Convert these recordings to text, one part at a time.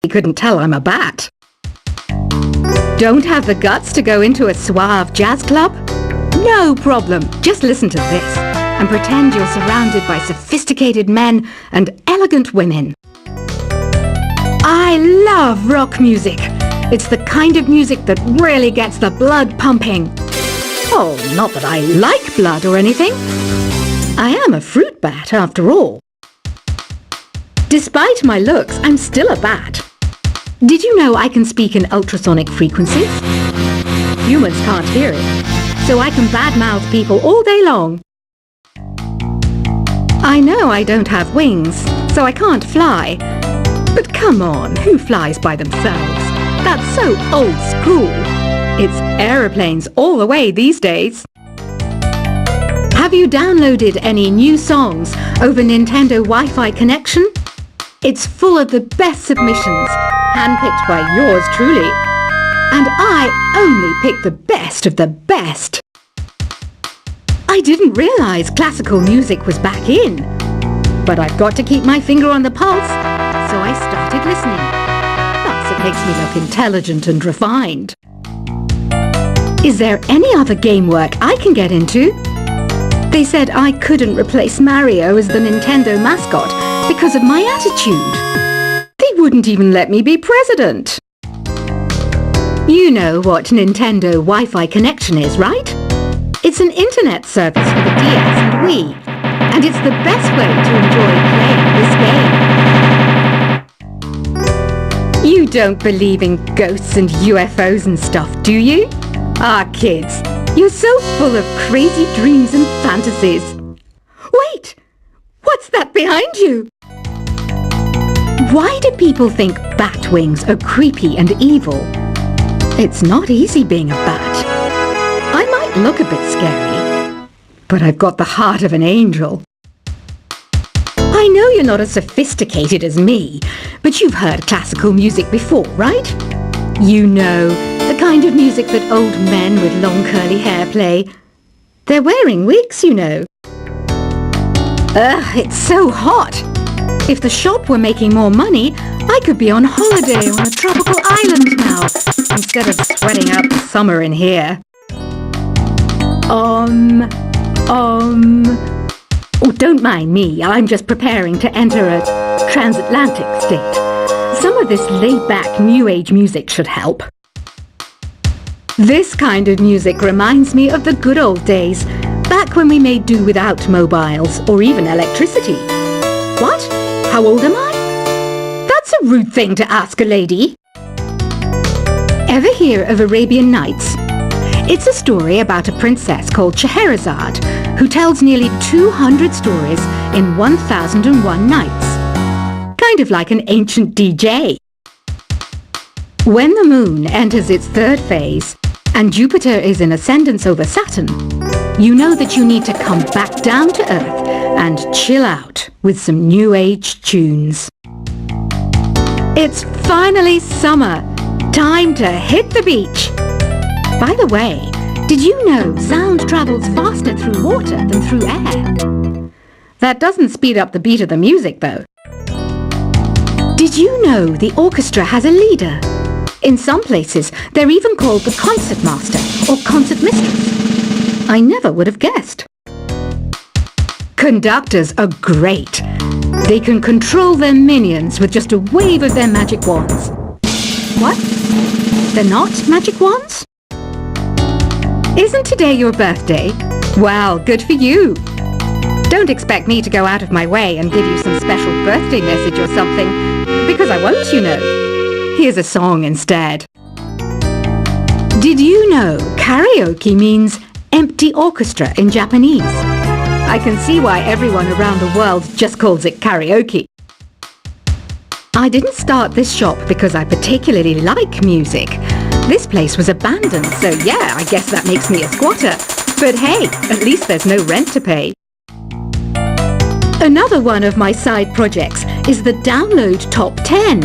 He couldn't tell I'm a bat. Don't have the guts to go into a suave jazz club? No problem. Just listen to this and pretend you're surrounded by sophisticated men and elegant women. I love rock music. It's the kind of music that really gets the blood pumping. Oh, not that I like blood or anything. I am a fruit bat after all. Despite my looks, I'm still a bat. Did you know I can speak in ultrasonic frequencies? Humans can't hear it, so I can badmouth people all day long. I know I don't have wings, so I can't fly. But come on, who flies by themselves? That's so old school. It's aeroplanes all the way these days. Have you downloaded any new songs over Nintendo Wi-Fi connection? It's full of the best submissions, handpicked by yours truly. And I only pick the best of the best. I didn't realise classical music was back in. But I've got to keep my finger on the pulse, so I started listening. Plus, it makes me look intelligent and refined. Is there any other game work I can get into? They said I couldn't replace Mario as the Nintendo mascot because of my attitude. They wouldn't even let me be president. You know what Nintendo Wi-Fi connection is, right? It's an internet service for the DS and Wii, and it's the best way to enjoy playing this game. You don't believe in ghosts and UFOs and stuff, do you? Ah, kids, you're so full of crazy dreams and fantasies. Wait! What's that behind you? Why do people think bat wings are creepy and evil? It's not easy being a bat. I might look a bit scary, but I've got the heart of an angel. I know you're not as sophisticated as me, but you've heard classical music before, right? You know, the kind of music that old men with long curly hair play. They're wearing wigs, you know. Ugh, it's so hot. If the shop were making more money, I could be on holiday on a tropical island now, instead of sweating out the summer in here. Oh, don't mind me. I'm just preparing to enter a transatlantic state. Some of this laid-back New Age music should help. This kind of music reminds me of the good old days, back when we made do without mobiles or even electricity. What? How old am I? That's a rude thing to ask a lady. Ever hear of Arabian Nights? It's a story about a princess called Scheherazade who tells nearly 200 stories in 1001 nights. Kind of like an ancient DJ. When the moon enters its third phase and Jupiter is in ascendance over Saturn, you know that you need to come back down to Earth and chill out with some New Age tunes. It's finally summer. Time to hit the beach. By the way, did you know sound travels faster through water than through air? That doesn't speed up the beat of the music, though. Did you know the orchestra has a leader? In some places, they're even called the concert master or concert mistress. I never would have guessed. Conductors are great. They can control their minions with just a wave of their magic wands. What? They're not magic wands? Isn't today your birthday? Well, good for you. Don't expect me to go out of my way and give you some special birthday message or something, because I won't, you know. Here's a song instead. Did you know karaoke means empty orchestra in Japanese? I can see why everyone around the world just calls it karaoke. I didn't start this shop because I particularly like music. This place was abandoned, so yeah, I guess that makes me a squatter. But hey, at least there's no rent to pay. Another one of my side projects is the Download Top 10.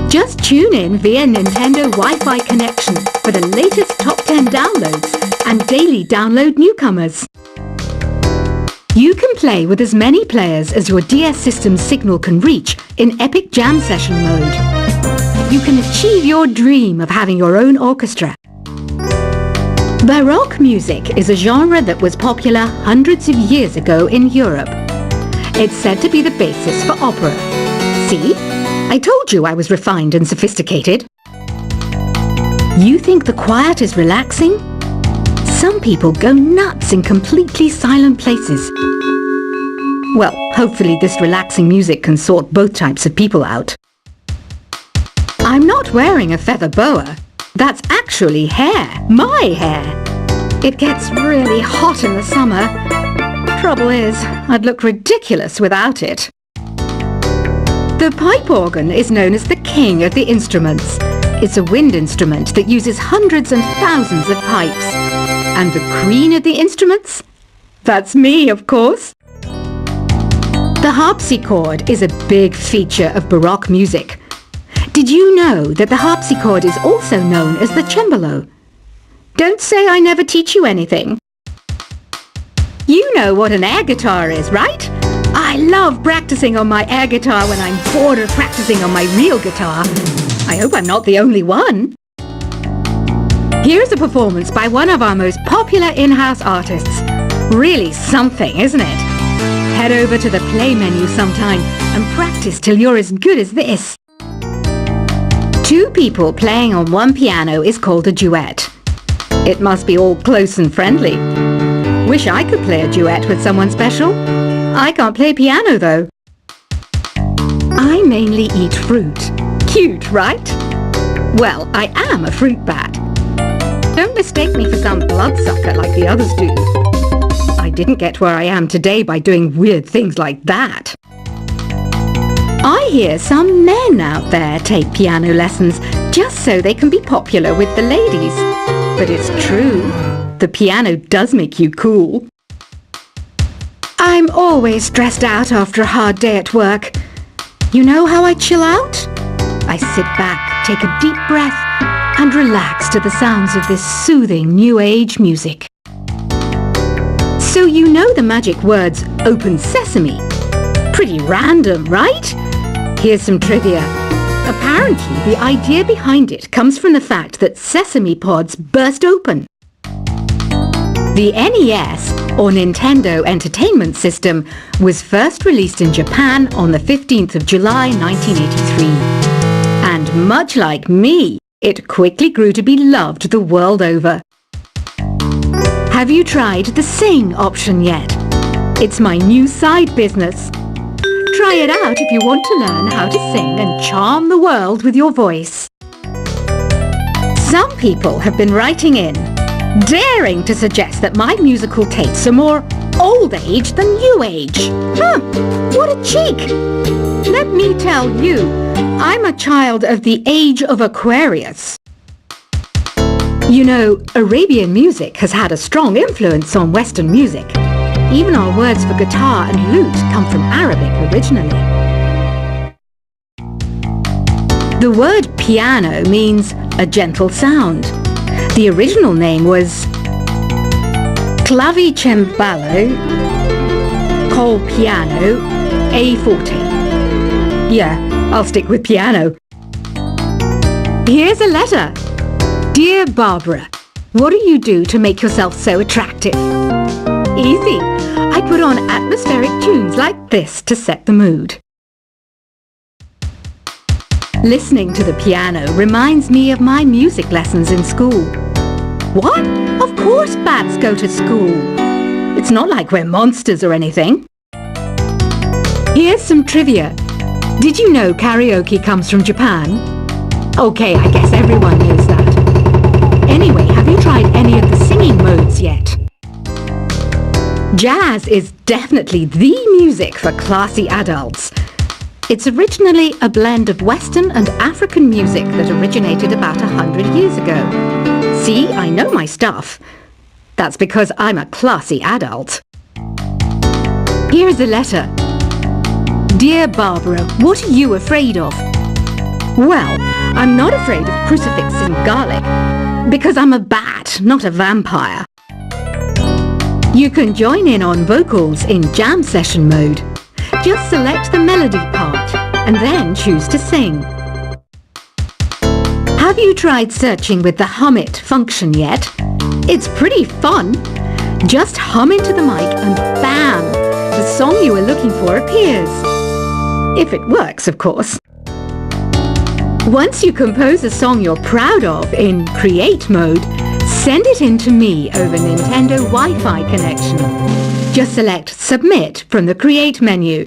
Just tune in via Nintendo Wi-Fi connection for the latest top 10 downloads and daily download newcomers. You can play with as many players as your DS system's signal can reach in Epic Jam Session mode. you can achieve your dream of having your own orchestra. Baroque music is a genre that was popular hundreds of years ago in Europe. It's said to be the basis for opera. See? I told you I was refined and sophisticated. You think the quiet is relaxing? Some people go nuts in completely silent places. Well, hopefully this relaxing music can sort both types of people out. I'm not wearing a feather boa. That's actually hair. My hair. It gets really hot in the summer. Trouble is, I'd look ridiculous without it. The pipe organ is known as the king of the instruments. It's a wind instrument that uses hundreds and thousands of pipes. And the queen of the instruments? That's me, of course. The harpsichord is a big feature of Baroque music. Did you know that the harpsichord is also known as the cembalo? Don't say I never teach you anything. You know what an air guitar is, right? I love practicing on my air guitar when I'm bored of practicing on my real guitar. I hope I'm not the only one. Here's a performance by one of our most popular in-house artists. Really something, isn't it? Head over to the play menu sometime and practice till you're as good as this. Two people playing on one piano is called a duet. It must be all close and friendly. Wish I could play a duet with someone special. I can't play piano though. I mainly eat fruit. Cute, right? Well, I am a fruit bat. Don't mistake me for some bloodsucker like the others do. I didn't get where I am today by doing weird things like that. I hear some men out there take piano lessons just so they can be popular with the ladies. But it's true. The piano does make you cool. I'm always stressed out after a hard day at work. You know how I chill out? I sit back, take a deep breath, and relax to the sounds of this soothing new age music. So you know the magic words "open sesame." Pretty random, right? Here's some trivia. Apparently, the idea behind it comes from the fact that sesame pods burst open. The NES, or Nintendo Entertainment System, was first released in Japan on the 15th of July 1983. And much like me, it quickly grew to be loved the world over. Have you tried the Sing option yet? It's my new side business. Try it out if you want to learn how to sing and charm the world with your voice. Some people have been writing in, daring to suggest that my musical tastes are more old age than new age. What a cheek! Let me tell you, I'm a child of the age of Aquarius. You know, Arabian music has had a strong influence on Western music. Even our words for guitar and lute come from Arabic originally. The word piano means a gentle sound. The original name was clavicembalo col piano a forte. Yeah, I'll stick with piano. Here's a letter. Dear Barbara, what do you do to make yourself so attractive? Easy. I put on atmospheric tunes like this to set the mood. Listening to the piano reminds me of my music lessons in school. What? Of course bats go to school. It's not like we're monsters or anything. Here's some trivia. Did you know karaoke comes from Japan? Okay, I guess everyone knows that. Anyway, have you tried any of the singing modes yet? Jazz is definitely the music for classy adults. It's originally a blend of Western and African music that originated about 100 years ago. See, I know my stuff. That's because I'm a classy adult. Here's a letter. Dear Barbara, what are you afraid of? Well, I'm not afraid of crucifix and garlic, because I'm a bat, not a vampire. You can join in on vocals in jam session mode. Just select the melody part and then choose to sing. Have you tried searching with the Hum It function yet? It's pretty fun. Just hum into the mic and bam! The song you were looking for appears. If it works, of course. Once you compose a song you're proud of in Create mode, send it in to me over Nintendo Wi-Fi connection. Just select Submit from the Create menu.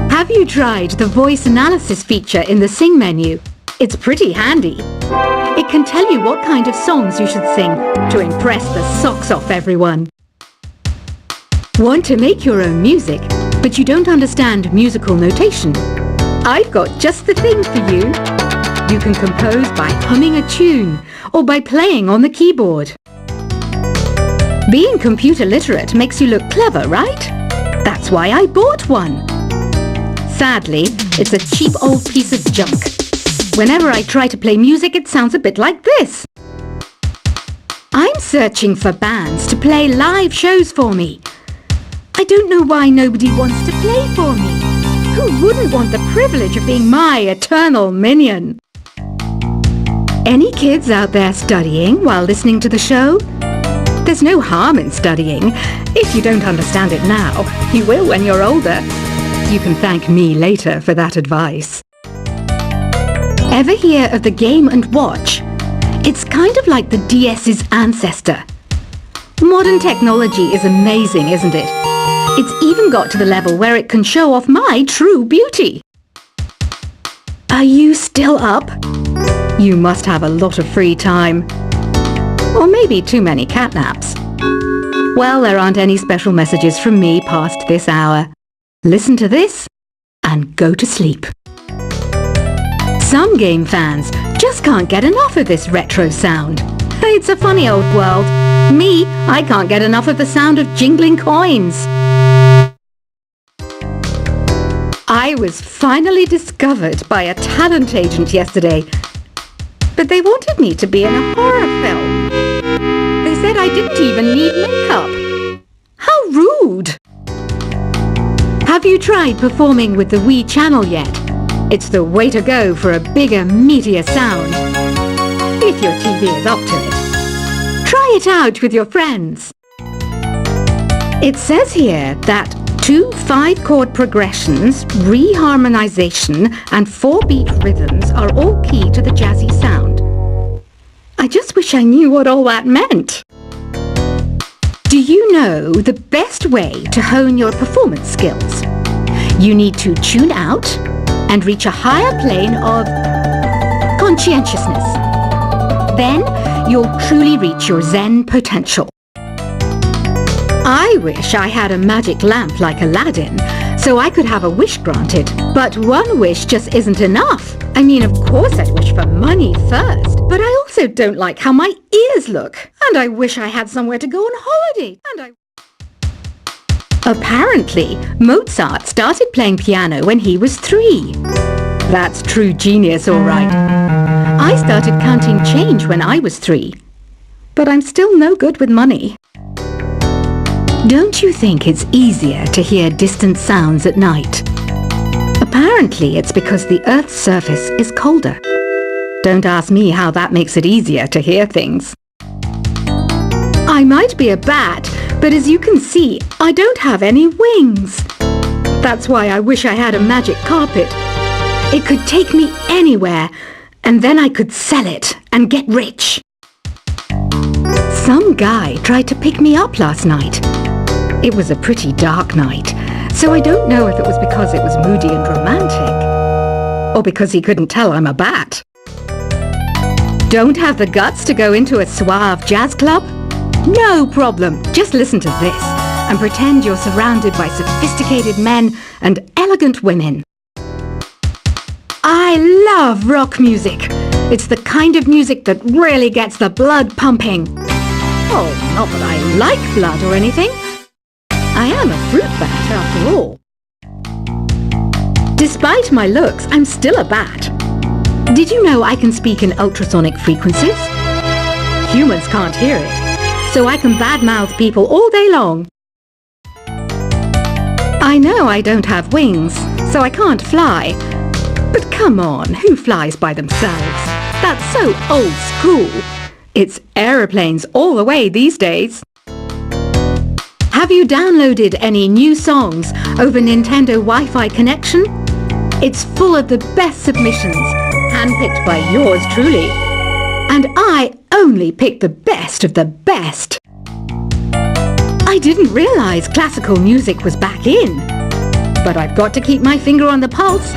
Have you tried the voice analysis feature in the Sing menu? It's pretty handy. It can tell you what kind of songs you should sing to impress the socks off everyone. Want to make your own music, but you don't understand musical notation? I've got just the thing for you. You can compose by humming a tune or by playing on the keyboard. Being computer literate makes you look clever, right? That's why I bought one. Sadly, it's a cheap old piece of junk. Whenever I try to play music, it sounds a bit like this. I'm searching for bands to play live shows for me. I don't know why nobody wants to play for me. Who wouldn't want the privilege of being my eternal minion? Any kids out there studying while listening to the show? There's no harm in studying. If you don't understand it now, you will when you're older. You can thank me later for that advice. Ever hear of the Game & Watch? It's kind of like the DS's ancestor. Modern technology is amazing, isn't it? It's even got to the level where it can show off my true beauty. Are you still up? You must have a lot of free time. Or maybe too many catnaps. Well, there aren't any special messages from me past this hour. Listen to this and go to sleep. Some game fans just can't get enough of this retro sound. It's a funny old world. Me, I can't get enough of the sound of jingling coins. I was finally discovered by a talent agent yesterday, but they wanted me to be in a horror film. They said I didn't even need makeup. How rude! Have you tried performing with the Wii channel yet? It's the way to go for a bigger, meatier sound. If your TV is up to it. Try it out with your friends. It says here that 2 5-chord progressions, reharmonization and 4-beat rhythms are all key to the jazzy sound. I just wish I knew what all that meant. Do you know the best way to hone your performance skills? You need to tune out and reach a higher plane of conscientiousness. Then you'll truly reach your Zen potential. I wish I had a magic lamp like Aladdin, so I could have a wish granted. But one wish just isn't enough. I mean, of course I'd wish for money first, but I also don't like how my ears look. And I wish I had somewhere to go on holiday. Apparently, Mozart started playing piano when he was 3. That's true genius, all right. I started counting change when I was 3. But I'm still no good with money. Don't you think it's easier to hear distant sounds at night? Apparently, it's because the Earth's surface is colder. Don't ask me how that makes it easier to hear things. I might be a bat, but as you can see, I don't have any wings. That's why I wish I had a magic carpet. It could take me anywhere, and then I could sell it and get rich. Some guy tried to pick me up last night. It was a pretty dark night, so I don't know if it was because it was moody and romantic, or because he couldn't tell I'm a bat. Don't have the guts to go into a suave jazz club? No problem, just listen to this and pretend you're surrounded by sophisticated men and elegant women. I love rock music. It's the kind of music that really gets the blood pumping. Oh, not that I like blood or anything. I am a fruit bat after all. Despite my looks, I'm still a bat. Did you know I can speak in ultrasonic frequencies? Humans can't hear it, so I can badmouth people all day long. I know I don't have wings, so I can't fly. But come on, who flies by themselves? That's so old school. It's aeroplanes all the way these days. Have you downloaded any new songs over Nintendo Wi-Fi connection? It's full of the best submissions, handpicked by yours truly. And I only pick the best of the best. I didn't realise classical music was back in. But I've got to keep my finger on the pulse.